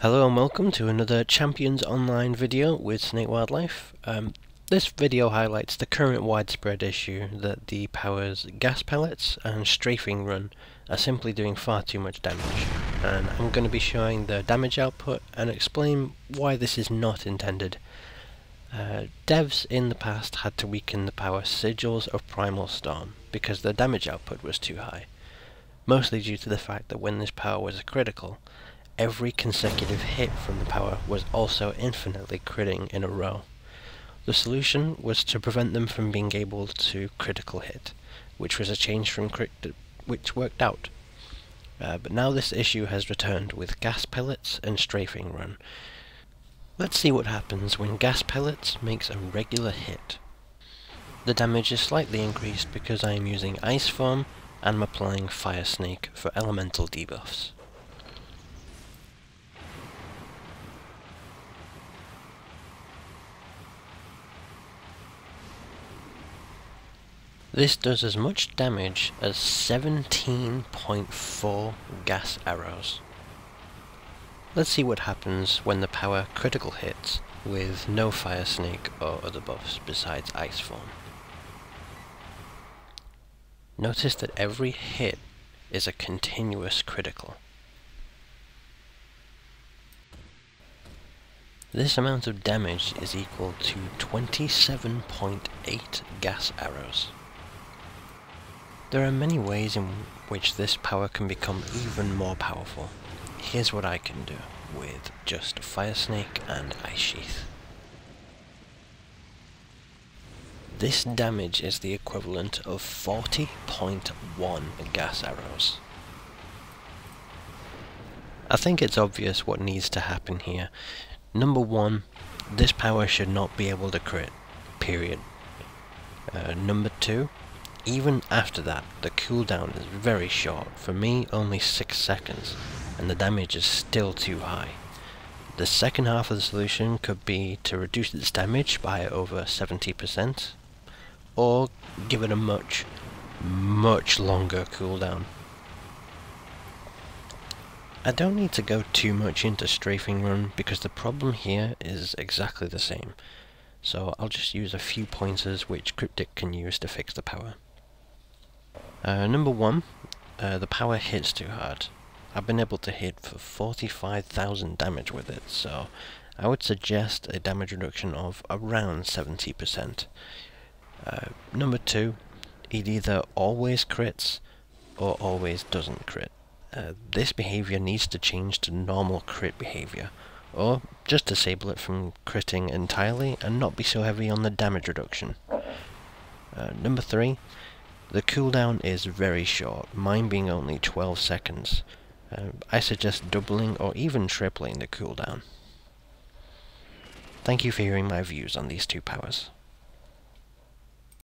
Hello and welcome to another Champions Online video with Snake Wildlife. This video highlights the current widespread issue that the powers Gas Pellets and Strafing Run are simply doing far too much damage, and I'm going to be showing the damage output and explain why this is not intended. Devs in the past had to weaken the power Sigils of Primal Storm because the damage output was too high, mostly due to the fact that when this power was critical, every consecutive hit from the power was also infinitely critting in a row. The solution was to prevent them from being able to critical hit, which was a change from which worked out. But now this issue has returned with Gas Pellets and Strafing Run. Let's see what happens when Gas Pellets makes a regular hit. The damage is slightly increased because I am using Ice Form and I'm applying Fire Snake for elemental debuffs. This does as much damage as 17.4 gas arrows. Let's see what happens when the power critical hits with no Fire Snake or other buffs besides Ice Form. Notice that every hit is a continuous critical. This amount of damage is equal to 27.8 gas arrows. There are many ways in which this power can become even more powerful. Here's what I can do with just Fire Snake and Ice Sheath. This damage is the equivalent of 40.1 gas arrows. I think it's obvious what needs to happen here. Number one, this power should not be able to crit, period. Number two, even after that, the cooldown is very short, for me only 6 seconds, and the damage is still too high. The second half of the solution could be to reduce its damage by over 70%, or give it a much longer cooldown. I don't need to go too much into Strafing Run because the problem here is exactly the same, so I'll just use a few pointers which Cryptic can use to fix the power. Number one, the power hits too hard. I've been able to hit for 45,000 damage with it, so I would suggest a damage reduction of around 70%. Number two, it either always crits or always doesn't crit. This behavior needs to change to normal crit behavior, or just disable it from critting entirely and not be so heavy on the damage reduction. Number three, the cooldown is very short, mine being only 12 seconds. I suggest doubling or even tripling the cooldown. Thank you for hearing my views on these two powers.